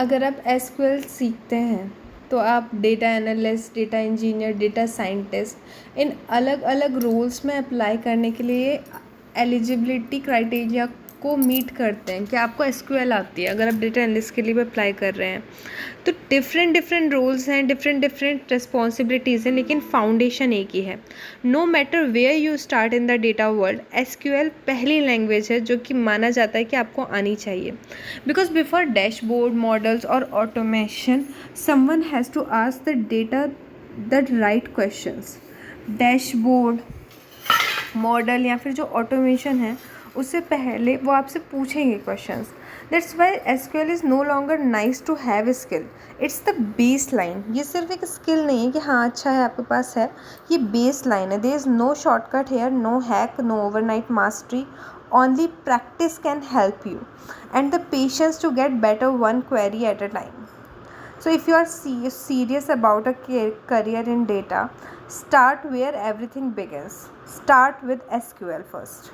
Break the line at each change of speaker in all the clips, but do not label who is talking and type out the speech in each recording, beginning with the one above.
अगर आप एसक्यूएल सीखते हैं तो आप data analyst, data engineer, data scientist in अलग अलग रोल्स में अप्लाई करने के लिए एलिजिबिलिटी क्राइटेरिया को मीट करते हैं कि आपको एसक्यूएल आती है। अगर आप डेटा एनालिस्ट के लिए भी अप्लाई कर रहे हैं तो डिफरेंट रोल्स हैं, डिफरेंट रिस्पॉन्सिबिलिटीज़ हैं, लेकिन फाउंडेशन एक ही है। No matter where you start in the data world, SQL पहली लैंग्वेज है जो कि माना जाता है कि आपको आनी चाहिए। बिकॉज बिफोर डैशबोर्ड, मॉडल्स और automation, someone has to ask the data the right questions. Dashboard, model या फिर जो ऑटोमेशन है उससे पहले वो आपसे पूछेंगे questions. That's why SQL is no longer nice to have skill, it's the baseline. ये सिर्फ एक स्किल नहीं है कि हाँ अच्छा है आपके पास है, ये बेस लाइन है। There is no shortcut here, no hack, no overnight mastery, only practice can help you and the patience to get better one query at a time. So if you are serious about a career in data, start where everything begins. Start with SQL first.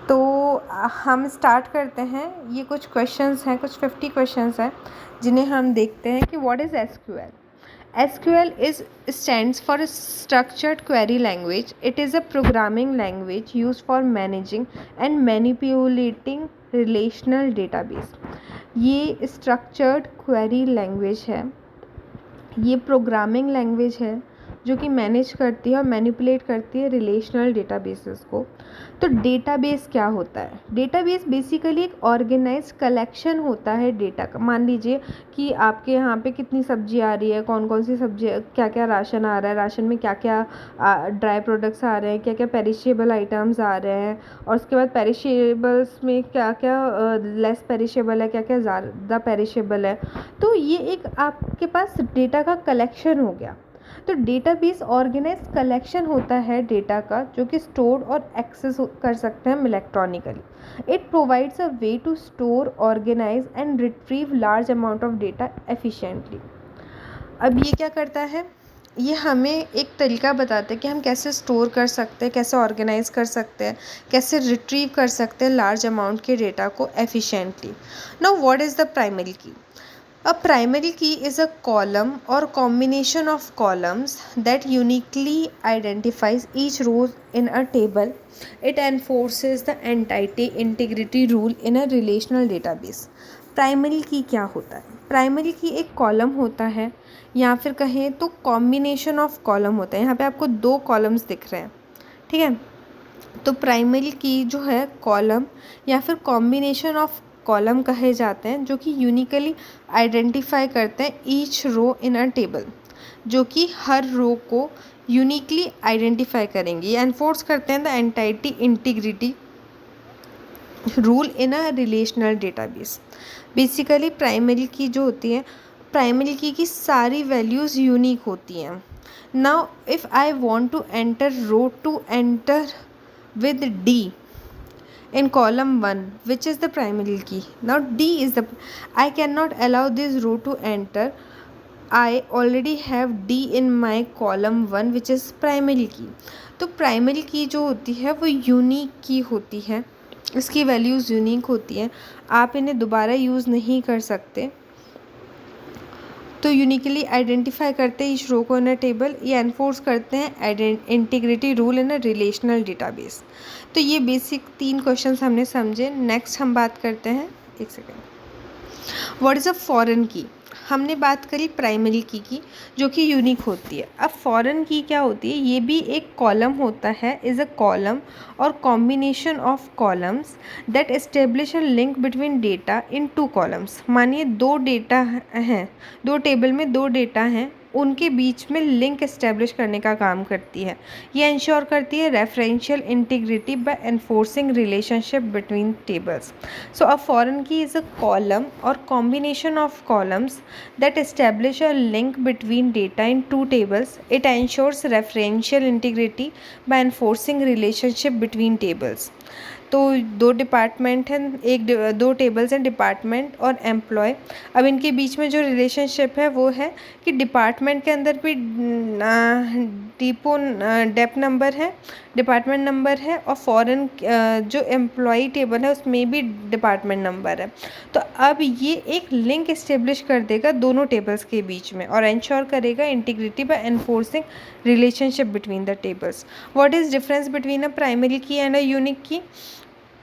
तो हम start करते हैं। ये कुछ questions हैं, कुछ 50 questions हैं जिन्हें हम देखते हैं कि what is SQL. SQL stands for Structured Query Language. It is a programming language used for managing and manipulating relational database. ये Structured Query Language है, ये प्रोग्रामिंग लैंग्वेज है जो कि मैनेज करती है और मैनिपुलेट करती है रिलेशनल डेटाबेसेस को। तो डेटाबेस क्या होता है? डेटाबेस बेसिकली एक ऑर्गेनाइज्ड कलेक्शन होता है डेटा का। मान लीजिए कि आपके यहाँ पे कितनी सब्जी आ रही है, कौन कौन सी सब्जी, क्या क्या राशन आ रहा है, राशन में क्या क्या ड्राई प्रोडक्ट्स आ रहे हैं, क्या क्या पेरिशेबल आइटम्स आ रहे हैं, और उसके बाद पेरिशेबल्स में क्या क्या लेस पेरिशेबल है, क्या क्या ज़्यादा पेरिशेबल है। तो ये एक आपके पास डेटा का कलेक्शन हो गया। तो डेटाबेस ऑर्गेनाइज्ड कलेक्शन होता है डेटा का, जो कि स्टोर और एक्सेस कर सकते हैं हम electronically. It provides a way to store, organise and retrieve large amount of data efficiently. अब ये क्या करता है? ये हमें एक तरीका बताता है कि हम कैसे स्टोर कर सकते हैं, कैसे ऑर्गेनाइज कर सकते हैं, कैसे रिट्रीव कर सकते हैं लार्ज अमाउंट के डेटा को efficiently. Now what is the primary की? A primary key is a column or combination of columns that uniquely identifies each row in a table. It enforces the entity integrity rule in a relational database. Primary की क्या होता है? Primary की एक column होता है, या फिर कहें तो कॉम्बिनेशन ऑफ कॉलम होता है। यहाँ पे आपको 2 कॉलम्स दिख रहे हैं, ठीक है। तो प्राइमरी की जो है कॉलम या फिर कॉम्बिनेशन ऑफ कॉलम कहे जाते हैं, जो कि यूनिकली आइडेंटिफाई करते हैं each row in a table, जो कि हर रो को यूनिकली आइडेंटिफाई करेंगे। ये एनफोर्स करते हैं the entity integrity rule in a relational database. Basically primary key जो होती है, प्राइमरी की सारी वैल्यूज़ यूनिक होती हैं। Now if I want to enter row two enter with D in column 1, which is the primary key. Now D is the, I cannot allow this row to enter. I already have D in my column 1, which is primary key. तो primary key जो होती है वो unique की होती है, इसकी values unique होती हैं, आप इन्हें दोबारा यूज़ नहीं कर सकते। तो यूनिकली आइडेंटिफाई करते हैं इस रो को इन अ टेबल। ये एनफोर्स करते हैं integrity rule in a relational database. तो ये बेसिक 3 क्वेश्चंस हमने समझे। नेक्स्ट हम बात करते हैं, एक second, what is a foreign की। हमने बात करी प्राइमरी की जो कि यूनिक होती है। अब फॉरेन की क्या होती है? ये भी एक कॉलम होता है, is a column or combination of columns that establish a link between data in 2 columns. मानिए 2 डेटा हैं, 2 टेबल में 2 डेटा हैं, उनके बीच में लिंक एस्टेब्लिश करने का काम करती है। ये इंश्योर करती है referential integrity by enforcing relationship between tables. So a foreign key is a column or combination of columns that establish a link between data in 2 tables. It ensures referential integrity by enforcing relationship between tables. तो दो department हैं, दो tables हैं, department और employ. अब इनके बीच में जो रिलेशनशिप है वो है कि डिपार्टमेंट के अंदर भी डेप नंबर है, डिपार्टमेंट नंबर है, और फॉरेन जो एम्प्लॉय टेबल है उसमें भी डिपार्टमेंट नंबर है। तो अब ये एक लिंक इस्टेब्लिश कर देगा दोनों टेबल्स के बीच में और इंश्योर करेगा integrity by enforcing relationship between the tables. What is difference between a primary key and a unique key?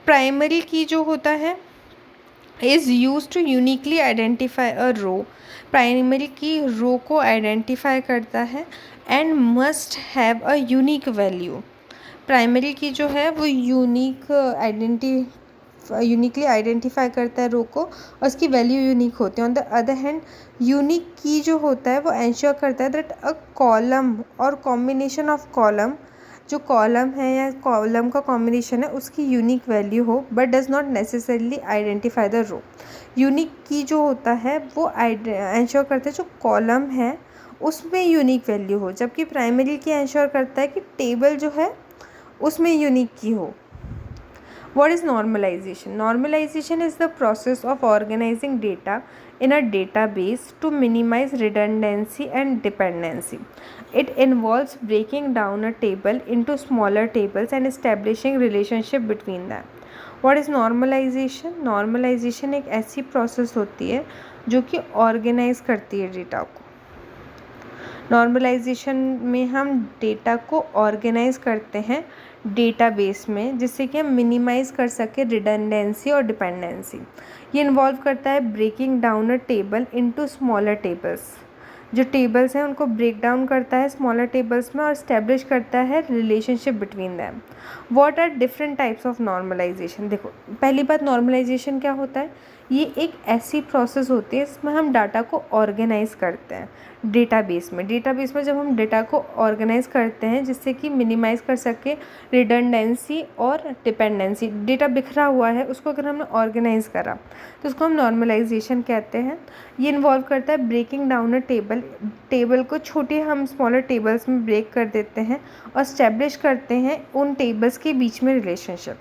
Primary key जो होता है is use to uniquely identify a row. Primary key row को identify करता है and must have a unique value. Primary key जो है वो uniquely identify करता है रो को और उसकी वैल्यू यूनिक होती है। On the other hand unique key जो होता है वो इंश्योर करता है that a column or combination of column, जो कॉलम है या कॉलम का कॉम्बिनेशन है उसकी यूनिक वैल्यू हो, but does not necessarily identify the row. Unique key जो होता है वो इंश्योर करता है जो कॉलम है उसमें यूनिक वैल्यू हो, जबकि प्राइमरी की इंश्योर करता है कि टेबल जो है उसमें यूनिक की हो। What is normalization? Normalization is the process of organizing data in a database to minimize redundancy and dependency. It involves breaking down a table into smaller tables and establishing relationship between them. What is normalization? Normalization एक ऐसी process होती है जो कि organize करती है data को। Normalisation में हम डेटा को ऑर्गेनाइज करते हैं डेटाबेस में, जिससे कि हम मिनिमाइज़ कर सके रिडंडेंसी और डिपेंडेंसी। ये इन्वॉल्व करता है breaking down a table into smaller tables. जो टेबल्स हैं उनको ब्रेक डाउन करता है स्मॉलर टेबल्स में और इस्टेब्लिश करता है relationship between them. What are different types of normalisation? देखो, पहली बात, नॉर्मलाइजेशन क्या होता है? ये एक ऐसी प्रोसेस होती है इसमें हम डाटा को ऑर्गेनाइज करते हैं डेटाबेस में जब हम डेटा को ऑर्गेनाइज करते हैं जिससे कि मिनिमाइज़ कर सके रिडंडेंसी और डिपेंडेंसी। डेटा बिखरा हुआ है उसको अगर हमने ऑर्गेनाइज करा तो उसको हम नॉर्मलाइजेशन कहते हैं। ये इन्वॉल्व करता है ब्रेकिंग डाउन अ टेबल को छोटे हम स्मॉलर टेबल्स में ब्रेक कर देते हैं और इस्टेब्लिश करते हैं उन टेबल्स के बीच में रिलेशनशिप।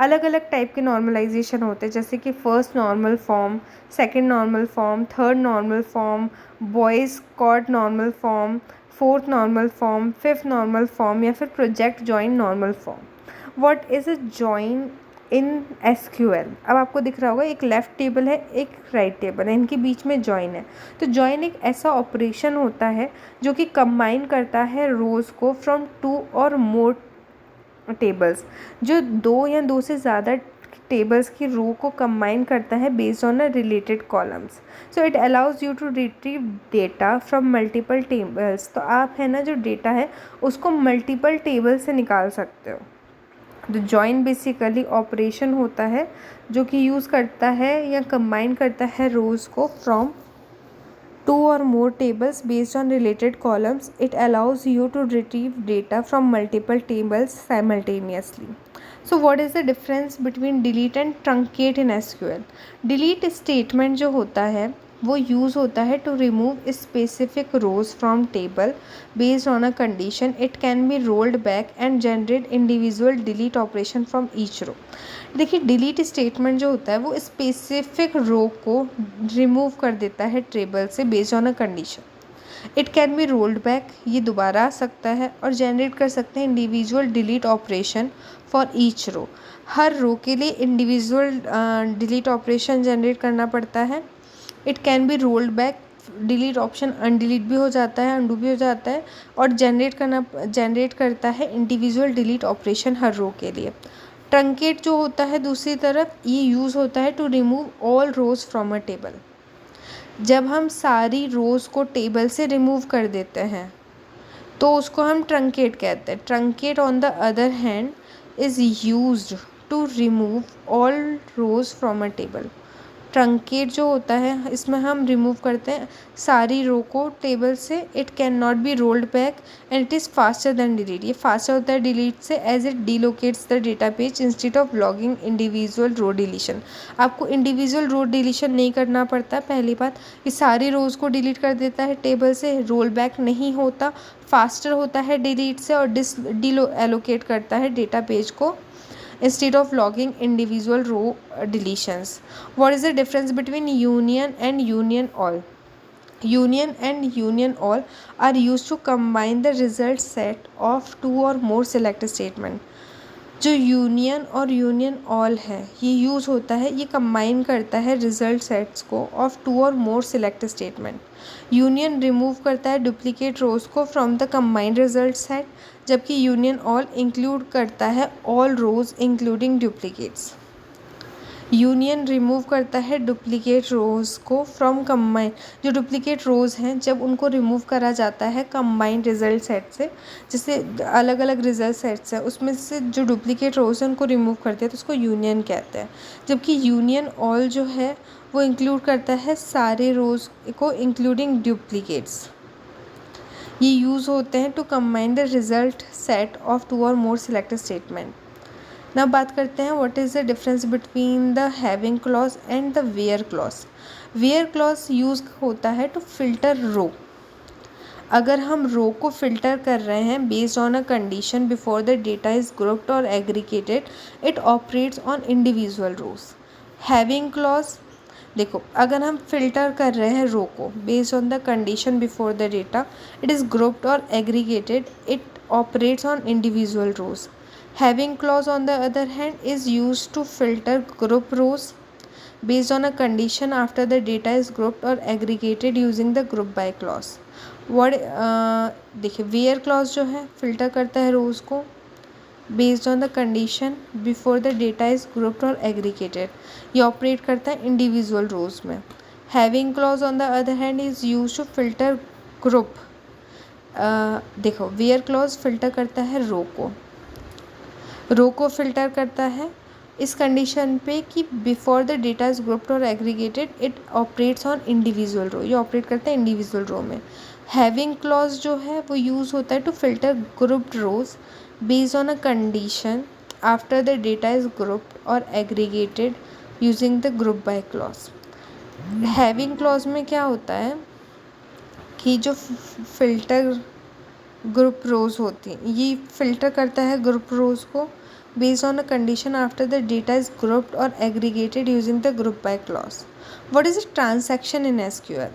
अलग अलग टाइप के नॉर्मलाइजेशन होते हैं, जैसे कि first normal form, second normal form, third normal form, Boyce Codd normal form, fourth normal form, fifth normal form, या फिर project join normal form. What is a join in SQL? अब आपको दिख रहा होगा एक लेफ़्ट टेबल है, एक राइट टेबल है, इनके बीच में जॉइन है। तो जॉइन एक ऐसा ऑपरेशन होता है जो कि कंबाइन करता है रोज़ को फ्रॉम टू और मोर टेबल्स, जो दो या दो से ज़्यादा टेबल्स की रो को कंबाइन करता है based on a related columns. So it allows you to retrieve data from multiple tables. तो आप है ना जो डेटा है उसको मल्टीपल टेबल से निकाल सकते हो। तो जॉइन बेसिकली ऑपरेशन होता है जो कि यूज़ करता है या कंबाइन करता है रोज़ को from two or more tables based on related columns. It allows you to retrieve data from multiple tables simultaneously. So what is the difference between delete and truncate in SQL? Delete statement जो होता है वो use होता है to remove specific rows from table based on a condition. It can be rolled back and generate individual delete operation from each row. देखिए, delete statement जो होता है वो स्पेसिफिक रो को रिमूव कर देता है टेबल से based on a condition. It can be rolled back, ये दोबारा आ सकता है, और जनरेट कर सकते हैं individual delete operation for each row. हर रो के लिए इंडिविजुअल डिलीट ऑपरेशन जनरेट करना पड़ता है. It can be rolled back, delete option undelete भी हो जाता है, अनडू भी हो जाता है, और जनरेट करता है इंडिविजुअल डिलीट ऑपरेशन हर रो के लिए. ट्रंकेट जो होता है दूसरी तरफ, ये यूज़ होता है to remove all rows from a table. जब हम सारी रोज़ को टेबल से रिमूव कर देते हैं तो उसको हम ट्रंकेट कहते हैं. Truncate on the other hand is used to remove all rows from a table. Truncate जो होता है इसमें हम रिमूव करते हैं सारी रो को टेबल से. It can not be rolled back and it is faster than delete. ये फास्टर होता है डिलीट से as it deallocates the data page instead of logging individual row deletion. आपको इंडिविजुअल रो डिलीशन नहीं करना पड़ता. पहली बात, ये सारी रोज़ को डिलीट कर देता है टेबल से, रोल बैक नहीं होता, फास्टर होता है डिलीट से, और डिलो एलोकेट करता है डेटा पेज को instead of logging individual row deletions. What is the difference between union and union all? Union and union all are used to combine the result set of two or more select statement. जो union और union all है ये use होता है, ये combine करता है result sets को ऑफ टू और more select statement. Union remove करता है डुप्लीकेट रोज को from the combined result set, जबकि यूनियन ऑल इंक्लूड करता है ऑल रोज इंक्लूडिंग डुप्लीकेट्स. यूनियन रिमूव करता है डुप्लीकेट रोज़ को फ्रॉम कंबाइन. जो डुप्लीकेट रोज़ हैं जब उनको रिमूव करा जाता है कंबाइंड रिजल्ट सेट से, जैसे अलग अलग रिजल्ट सेट्स हैं उसमें से जो डुप्लीकेट रोज़ हैं उनको रिमूव करते हैं तो उसको यूनियन कहते हैं. जबकि यूनियन ऑल जो है वो इंक्लूड करता है सारे रोज़ को इंक्लूडिंग डुप्लीकेट्स. ये यूज़ होते हैं to combine the result set of two और मोर सिलेक्टेड स्टेटमेंट. ना बात करते हैं what is the difference between the having clause and the where clause. Where clause use होता है टू फिल्टर रो. अगर हम रो को फिल्टर कर रहे हैं based on a condition before the data is grouped और aggregated, it operates on individual rows. Having clause देखो, अगर हम फिल्टर कर रहे हैं रो को based on the condition before the data it is grouped और aggregated, it operates on individual rows. Having clause on the other hand is used to filter group rows based on a condition after the data is grouped or aggregated using the group by clause. What देखिए where clause जो है filter करता है rows को based on the condition before the data is grouped or aggregated. ये operate करता है individual rows में. Having clause on the other hand is used to filter group. देखो where clause filter करता है row को, रो को फिल्टर करता है इस कंडीशन पे कि before the data is grouped और aggregated it operates on individual row. ये ऑपरेट करता है इंडिविजुअल रो में. हैविंग क्लॉज जो है वो यूज़ होता है to filter grouped rows based on a condition after the data is grouped और aggregated using the group by clause. Having clause में क्या होता है कि जो फिल्टर ग्रुप रोज़ होती हैं ये फिल्टर करता है ग्रुप रोज़ को based on a condition after the data is grouped और aggregated using the group by clause. What is a transaction in SQL?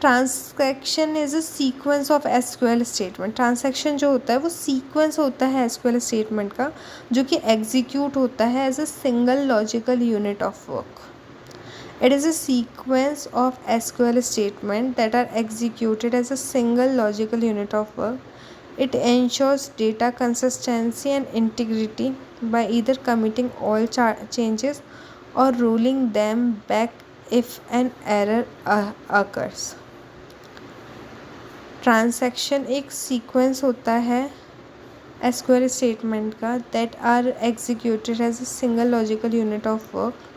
Transaction is a sequence of SQL statement. Transaction जो होता है वो sequence होता है SQL statement का जो कि एग्जीक्यूट होता है as a single logical unit of work. It is a sequence of SQL statements that are executed as a single logical unit of work. It ensures data consistency and integrity by either committing all changes or rolling them back if an error occurs. Transaction एक sequence होता है SQL statement का that are executed as a single logical unit of work.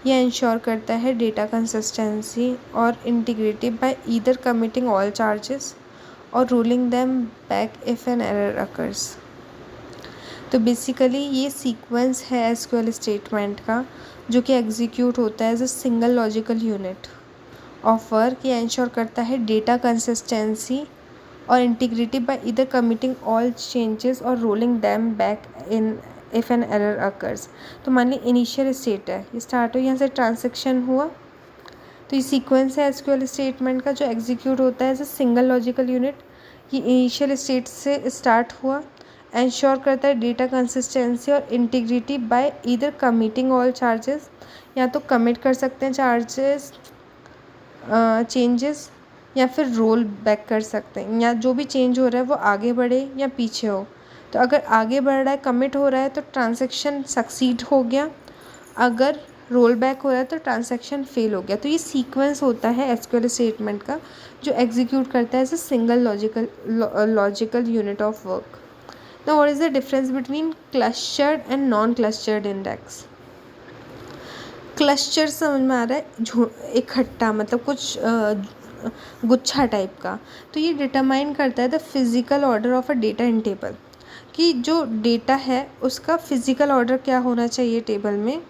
यह ensure करता है data consistency और integrity by either committing all charges और ruling them back if an error occurs. तो बेसिकली ये सीक्वेंस है एसक्यूएल स्टेटमेंट का जो कि एग्जीक्यूट होता है as a single logical unit of work. ये इंश्योर करता है डेटा कंसिस्टेंसी और integrity by either committing all changes और rolling them back in if an error occurs. तो मान ली इनिशियल स्टेट है, ये स्टार्ट हो, यहाँ से ट्रांसैक्शन हुआ तो ये सीक्वेंस है एसक्यूएल स्टेटमेंट का जो एग्जीक्यूट होता है as a single logical unit. ये इनिशियल स्टेट से स्टार्ट हुआ, इंश्योर करता है डेटा कंसिस्टेंसी और integrity by either committing all charges, या तो कमिट कर सकते हैं चार्जेस चेंजेस या फिर रोल बैक कर सकते हैं, या जो भी चेंज हो रहा है वो आगे बढ़े या पीछे हो. तो अगर आगे बढ़ रहा है कमिट हो रहा है तो ट्रांसैक्शन सक्सीड हो गया, अगर रोल बैक हो रहा है तो ट्रांसैक्शन फेल हो गया. तो ये सीक्वेंस होता है एसक्यूएल स्टेटमेंट का जो एग्जीक्यूट करता है as a single logical unit of work. Now what is the difference between clustered and non clustered index? Cluster समझ में आ रहा है इकट्ठा, मतलब कुछ गुच्छा टाइप का. तो ये डिटरमाइन करता है the physical order of a data in table, कि जो डेटा है उसका फिजिकल ऑर्डर क्या होना चाहिए टेबल में.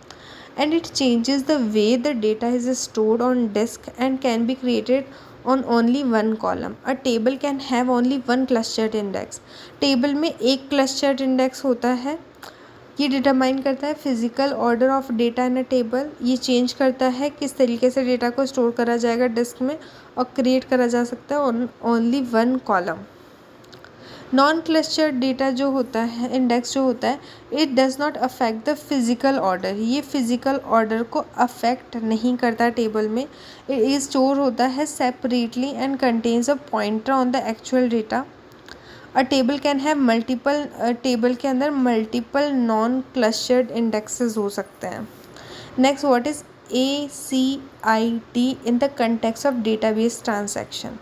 And it changes the way the data is stored on disk and can be created on only one column. A table can have only one clustered index. Table में एक clustered index होता है ये determine करता है physical order of data in a table. ये change करता है किस तरीके से डेटा को स्टोर करा जाएगा डिस्क में और क्रिएट करा जा सकता है on only one column. Non clustered data जो होता है, इंडेक्स जो होता है, it does not affect the physical order. ये फिजिकल ऑर्डर को अफेक्ट नहीं करता टेबल में। इट स्टोर होता है separately and contains a pointer on the actual data. A table can have multiple, table के अंदर मल्टीपल नॉन क्लस्टर्ड इंडेक्सेस हो सकते हैं। Next, what is ACID in the context of database transaction?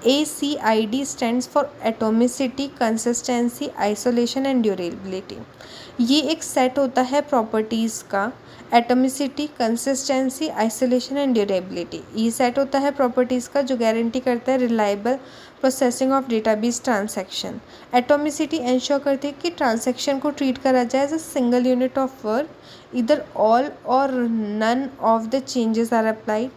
ACID stands for atomicity, consistency, isolation and durability. ये एक set होता है properties का। Atomicity, consistency, isolation and durability, ये सेट होता है प्रॉपर्टीज़ का जो गारंटी करता है reliable processing of database transaction. Atomicity ensure करती है कि ट्रांसैक्शन को ट्रीट करा जाए as a single unit of work, either all or none of the changes are applied.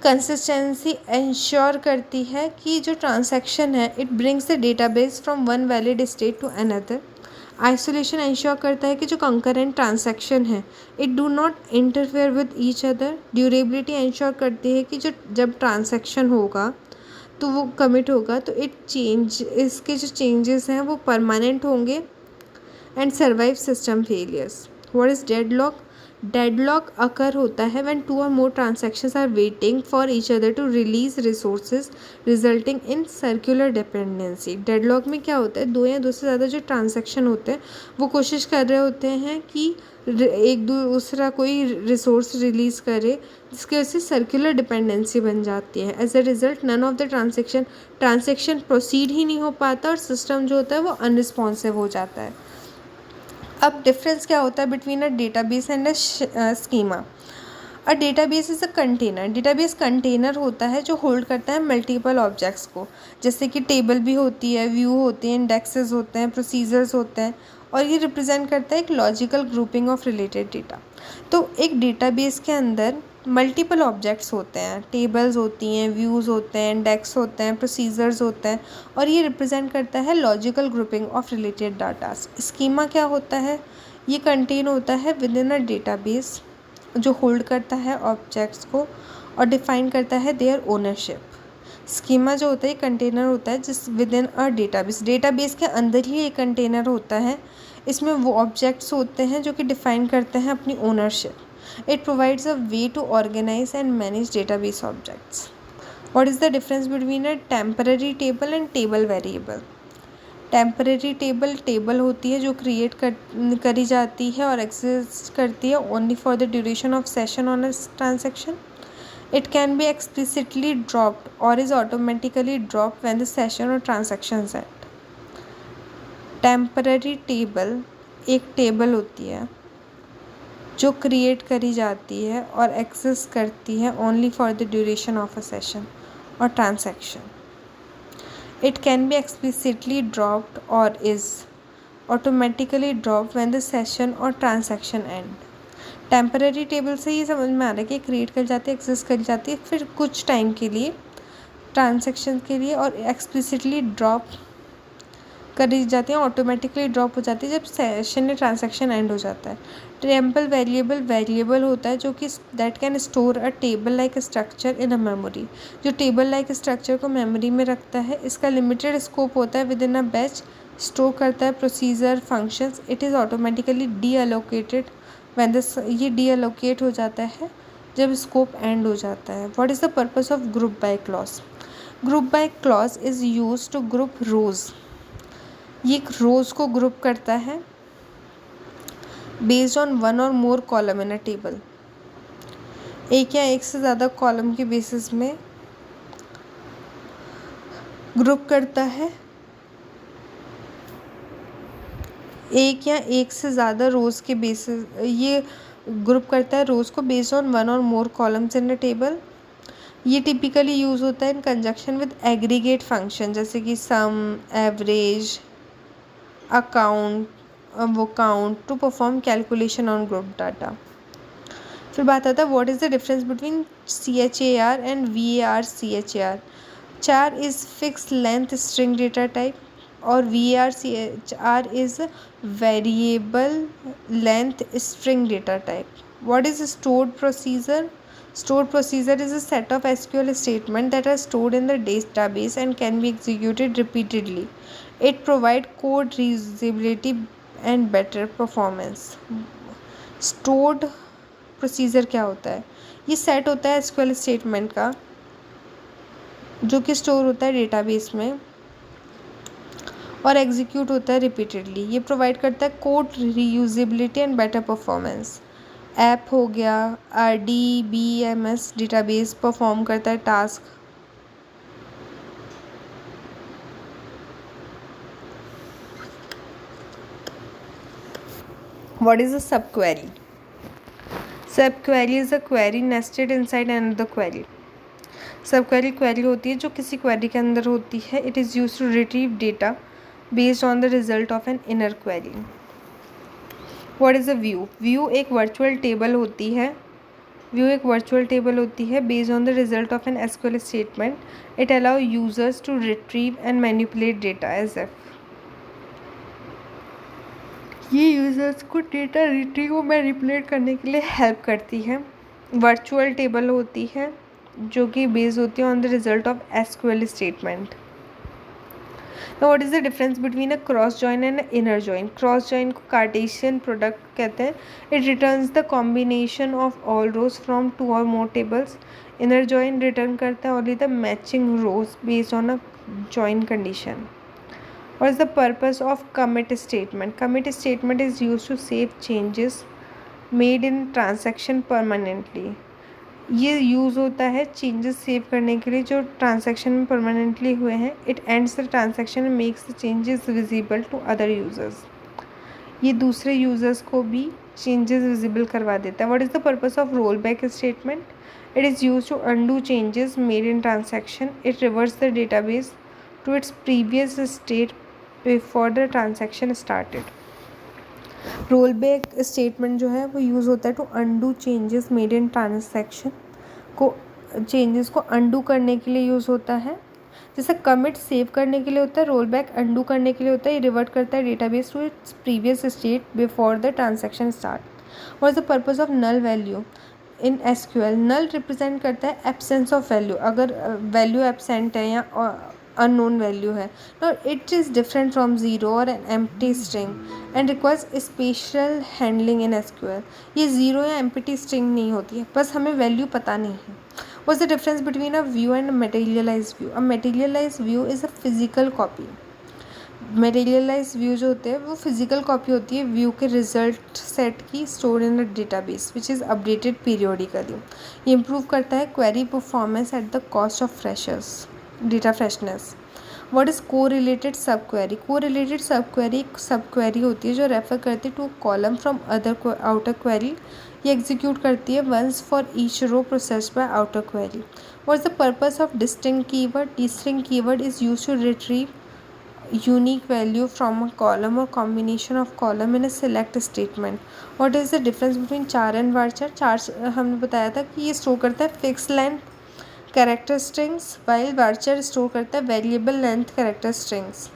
Consistency ensure करती है कि जो ट्रांसैक्शन है it brings the database from one valid state to another. Isolation ensure करता है कि जो कंकरेंट ट्रांसैक्शन है it do not interfere with each other. Durability ensure करती है कि जो जब ट्रांसैक्शन होगा तो वो कमिट होगा तो इसके जो चेंजेस हैं वो परमानेंट होंगे and survive system failures. What is deadlock? Deadlock occur होता है व्हेन टू और more transactions are waiting for each other to release resources resulting in circular dependency. Deadlock में क्या होता है, दो या दो से ज़्यादा जो ट्रांसैक्शन होते हैं वो कोशिश कर रहे होते हैं कि एक दूसरा कोई रिसोर्स रिलीज़ करे जिसकी वजह से सर्कुलर डिपेंडेंसी बन जाती है। As a result none of the transaction proceed ही नहीं हो पाता और सिस्टम जो होता है वो अनरिस्पॉन्सिव हो जाता है। अब डिफरेंस क्या होता है between a database and a schema? A database is a container. Database container होता है जो होल्ड करता है मल्टीपल ऑब्जेक्ट्स को, जैसे कि टेबल भी होती है, व्यू होते हैं, इंडेक्सेस होते हैं, प्रोसीजर्स होते हैं, और ये रिप्रेजेंट करता है एक logical grouping of related data. तो एक डेटाबेस के अंदर मल्टीपल ऑब्जेक्ट्स होते हैं, टेबल्स होती हैं, व्यूज़ होते हैं, इंडेक्स होते हैं, प्रोसीजर्स होते हैं, और ये रिप्रेजेंट करता है logical grouping of related data. Schema क्या होता है? ये कंटेन होता है विद इन अ डेटाबेस जो होल्ड करता है ऑब्जेक्ट्स को और डिफाइन करता है देयर ओनरशिप। स्कीमा जो होता है कंटेनर होता है जिस विद इन अ डेटाबेस के अंदर ही एक कंटेनर होता है। इसमें वो ऑब्जेक्ट्स होते हैं जो कि डिफाइन करते हैं अपनी ownership. It provides a way to organise and manage database objects. What is the difference between a temporary table and table variable? Temporary table होती है जो क्रिएट करी जाती है और एग्जिस्ट करती है only for the duration of session on a transaction. It can be explicitly dropped or is automatically dropped when the session or transaction is end. Temporary table एक टेबल होती है जो क्रिएट करी जाती है और एक्सेस करती है only for the duration of a session और transaction. It can be explicitly dropped और is automatically dropped when the session और ट्रांसैक्शन एंड। टेम्पररी टेबल से ये समझ में आ रहा है कि क्रिएट कर जाती है, एक्सेस करी जाती है फिर कुछ टाइम के लिए ट्रांसैक्शन के लिए, और एक्सप्लिसिटली ड्रॉप करी जाती है, ऑटोमेटिकली ड्रॉप हो जाती है जब सेशन या ट्रांसैक्शन एंड हो जाता है। टेम्पल वेरिएबल होता है जो कि that can store a table like structure in a memory, जो टेबल लाइक स्ट्रक्चर को मेमोरी में रखता है। इसका लिमिटेड स्कोप होता है within a batch, store करता है procedure functions. It is automatically deallocated when ये डीअलोकेट हो जाता है जब स्कोप एंड हो जाता है। What is the purpose of group by clause? Group by clause is use to group rows. ये एक रोज को ग्रुप करता है बेस्ड ऑन वन और more column in a table. एक या एक से ज़्यादा कॉलम के बेसिस में ग्रुप करता है, एक या एक से ज़्यादा रोज़ के बेसिस ये ग्रुप करता है रोज़ को बेस्ड ऑन वन और more columns in a table. ये टिपिकली यूज़ होता है in conjunction with aggregate function जैसे कि सम, एवरेज, अकाउंट, वो count to perform calculation on group data. फिर बात आता है what is the difference between CHAR and VAR CHAR? Char is fixed length string data type, और VAR is variable length string data type. What is stored procedure? Stored procedure is a set of SQL statements that are stored in the database and can be executed repeatedly. It provides code reusability and better performance. Stored procedure क्या होता है? ये set होता है SQL statement का जो कि store होता है डेटाबेस में और एग्जीक्यूट होता है रिपीटेडली. ये प्रोवाइड करता है code reusability and better performance. App हो गया, RDBMS डेटाबेस परफॉर्म करता है task. What is a subquery? Subquery is a query nested inside another query. Subquery होती है जो किसी क्वेरी के अंदर होती है. It is use to retrieve data based on the result of an inner query. What is a view? View एक virtual table होती है. Based on the result of an SQL statement. It allow users to retrieve and manipulate data as if. ये users को data retrieve और manipulate करने के लिए help करती है. वर्चुअल टेबल होती है जो कि बेस्ड होती है on the result of SQL statement. Now what is the difference between a cross join and an inner join? Cross join को कार्टेशियन प्रोडक्ट कहते हैं. It returns the combination of all rows from two or more tables. Inner join return करता है only the matching rows based on a join condition. What is the purpose of commit statement? Commit statement is used to save changes made in transaction permanently. ये use होता है changes save करने के लिए जो transaction में permanently हुए हैं. It ends the transaction and makes the changes visible to other users. ये दूसरे यूजर्स को भी चेंजेस विजिबल करवा देता है. What is the purpose of rollback statement? It is use to undo changes made in transaction. It reverse the database to its previous state before the transaction started. Rollback statement जो है वो use होता है to undo changes made in transaction. को changes को undo करने के लिए यूज़ होता है. जैसे कमिट सेव करने के लिए होता है, रोल बैक अंडू करने के लिए होता है. ये रिवर्ट करता है database to its previous state before the transaction start. What is the purpose of null value in SQL? Null represent करता है एब्सेंस ऑफ वैल्यू. अगर वैल्यू एब्सेंट है या अननोन वैल्यू है. Now it is different from zero or an empty string and requires special handling in SQL. ये zero या empty string नहीं होती है, बस हमें वैल्यू पता नहीं है. What's the difference between a view and a materialized view? A materialized view is a physical copy. Materialized view जो होते हैं वो फिजिकल कॉपी होती है व्यू के रिजल्ट सेट की store in a database which is updated periodically. ये improve करता है query performance at the cost of data freshness. What is correlated subquery? Correlated subquery एक सब क्वेरी होती है जो रेफर करती है to column from other outer query. ये एग्जीक्यूट करती है once for each row processed by outer query. What is the purpose of distinct keyword? Distinct keyword is use to retrieve unique value from a column or combination of column in a select statement. What is the difference between char and varchar? char हमने बताया था कि ये store करता है fix length character strings while varchar store करता है variable length character strings.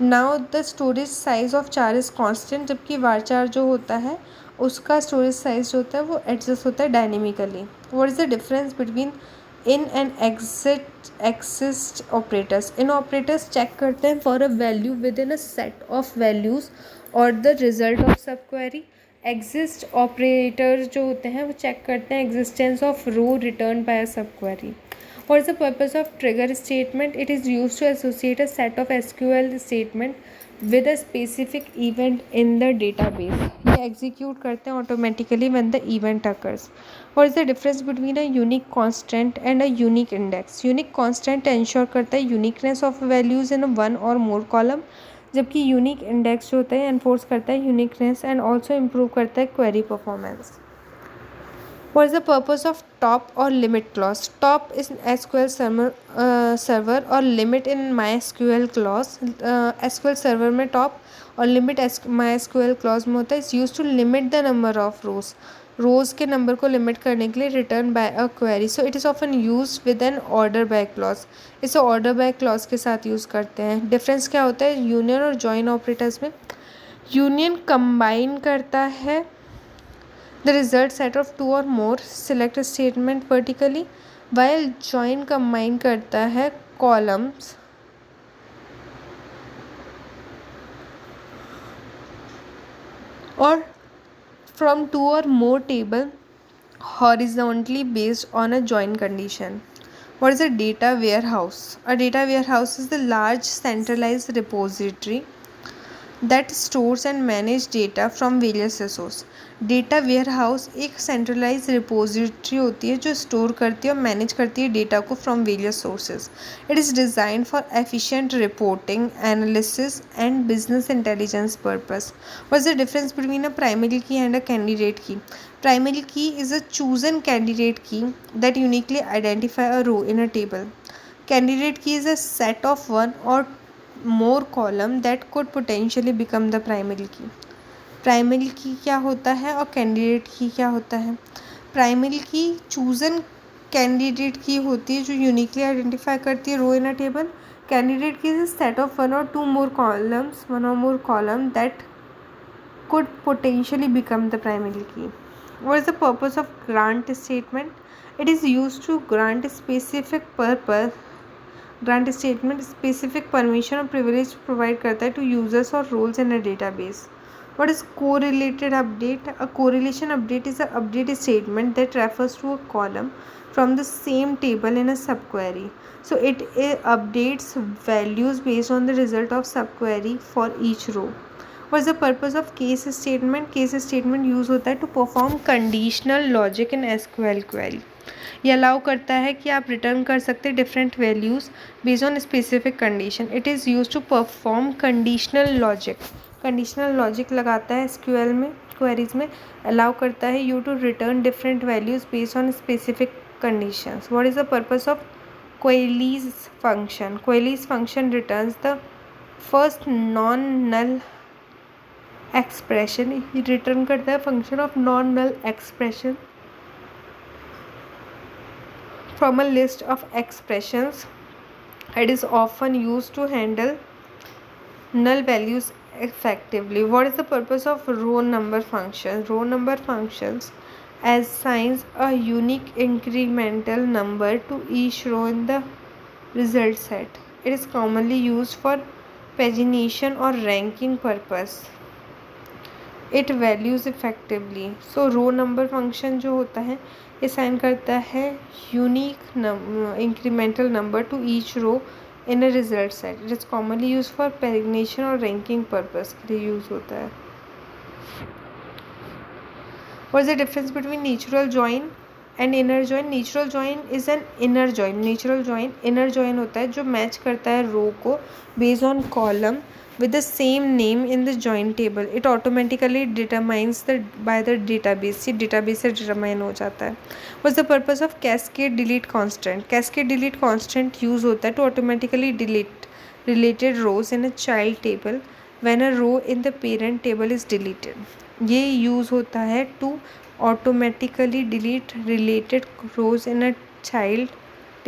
Now the storage size of char is constant, जबकि varchar जो होता है उसका स्टोरेज साइज जो होता है वो एडजस्ट होता है dynamically. What is the difference between in and exist operators? In operators check करते हैं for a value within a set of values और the result of subquery. Exist operators जो होते हैं वो चेक करते हैं existence of row return by a subquery. What is the purpose of trigger statement? It is used to associate a set of SQL statement with a specific event in the database. ये execute करते हैं automatically when the event occurs. What is the difference between a unique constant and a unique index? Unique constant ensure करता है uniqueness of values in one or more column, जबकि unique index जो होता है enforce करता है uniqueness and also improve करता है query performance. What is the purpose of top or limit clause? Top is SQL server और limit in MySQL clause. SQL server में top और limit MySQL clause में होता है. It's used to limit the number of rows. रोज़ के number को limit करने के लिए return by a query. So it is often use with an order by clause. इसे ऑर्डर बाय क्लॉज के साथ यूज़ करते हैं। डिफरेंस क्या होता है यूनियन और जॉइन ऑपरेटर्स में? यूनियन कंबाइन करता है the result set of two और more select statement vertically, while join combine करता है कॉलम्स और from two or more table horizontally based on a join condition. What is a data warehouse? A data warehouse is the large centralized repository that stores and manage data from various resources. Data warehouse एक centralize repository होती है जो store करती है और manage करती है data को from various sources. It is design for efficient reporting analysis and business intelligence purpose. What is the difference between a primary key and a candidate की? Primary key is a chosen candidate key that uniquely identify a row in a table. Candidate key is a set of one or more column that could potentially become the primary key. Primary की क्या होता है और candidate की क्या होता है? Primary की चूजन कैंडिडेट की होती है जो यूनिकली आइडेंटिफाई करती है row in a table. Candidate key is set of one और more column that could potentially become the primary key. What is the purpose of grant statement? It is used to grant statement specific permission or privilege provide करता है to users or roles in a database. What is correlated update? A correlation update is an update statement that refers to a column from the same table in a subquery. So it updates values based on the result of subquery for each row. What's the purpose of case statement? Case statement use होता है to perform conditional logic in SQL query. ये allow करता है कि आप return कर सकते हैं different values based on specific condition. It is use to perform conditional logic. Conditional logic लगाता है SQL में क्वेरीज में. अलाउ करता है you to return different values based on specific conditions. What is the purpose of queries function? Queries function returns the first non null expression. Return करता है function of non null expression from a list of expressions. It is often used to handle null values effectively. What is the purpose of row number function? Row number functions assigns a unique incremental number to each row in the result set. It is commonly used for pagination or ranking purpose. It values effectively. So row number function जो होता है assign करता है unique incremental number to each row in a result set. It is commonly used for pagination और ranking purpose के लिए use होता है. What is the difference between natural join and inner join? Natural join is an inner join. Natural join inner join होता है जो match करता है रो को based on column with the same name in the join table. It automatically determines by the database. ये database से determine हो जाता है. What's the purpose of cascade delete constant? Cascade delete constant use होता है to automatically delete related rows in a child table when a row in the parent table is deleted. ये use होता है to automatically delete related rows in a child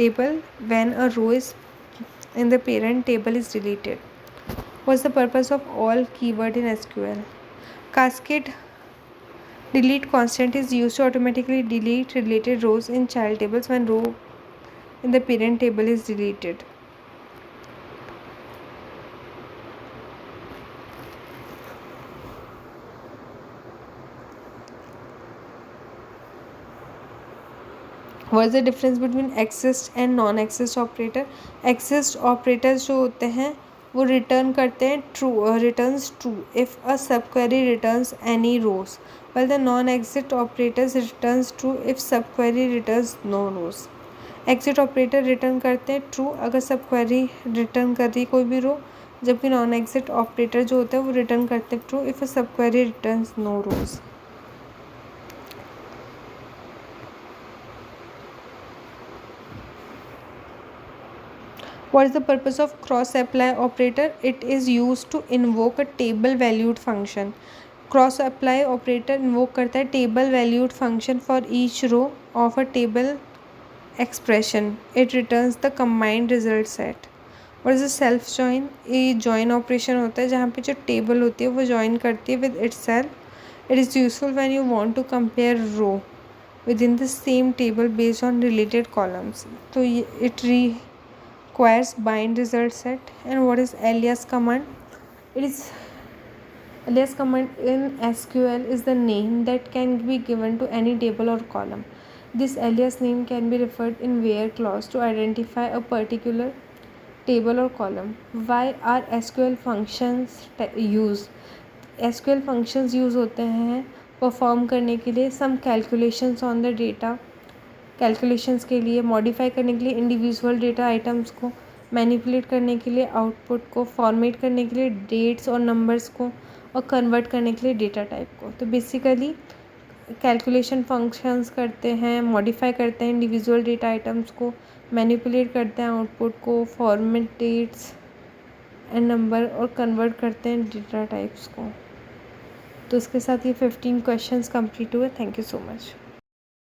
table when a row is in the parent table is deleted. What's the purpose of all keyword in SQL? Cascade delete constant is used to automatically delete related rows in child tables when row in the parent table is deleted. What is the difference between exist and non-exist operator? Exist operators जो होते हैं वो return करते हैं true, returns true if a subquery returns any rows, while the non-exit operators returns true if subquery returns no rows. exit operator return करते हैं true अगर सबक्वेरी return कर रही कोई भी रो, जबकि नॉन एग्जिट ऑपरेटर जो होता है वो रिटर्न करते हैं true if a subquery returns no rows. What is the purpose of cross apply operator? It is used to invoke a table valued function. Cross apply operator invoke करता है table valued function for each row of a table expression. It returns the combined result set. और is self join. ये join operation होता है जहाँ पे जो table होती है वो जॉइन करती है with itself. It is useful when you want to compare row within the same table based on related columns. So it requires bind result set. And what is alias command? It is alias command in SQL is the name that can be given to any table or column. This alias name can be referred in where clause to identify a particular table or column. Why are SQL functions used? SQL functions use होते हैं perform करने के लिए some calculations on the data. Calculations के लिए, modify करने के लिए इंडिविजुअल डेटा आइटम्स को, मैनिपुलेट करने के लिए आउटपुट को, फॉर्मेट करने के लिए डेट्स और नंबर्स को, और कन्वर्ट करने के लिए डेटा टाइप को. तो बेसिकली कैलकुलेशन फंक्शंस करते हैं, मॉडिफाई करते हैं इंडिविजुअल डेटा आइटम्स को, मैनिपुलेट करते हैं आउटपुट को, फॉर्मेट डेट्स एंड नंबर, और कन्वर्ट करते हैं डेटा टाइप्स को. तो इसके साथ ये 15 क्वेश्चंस कंप्लीट हुए. Thank you so much.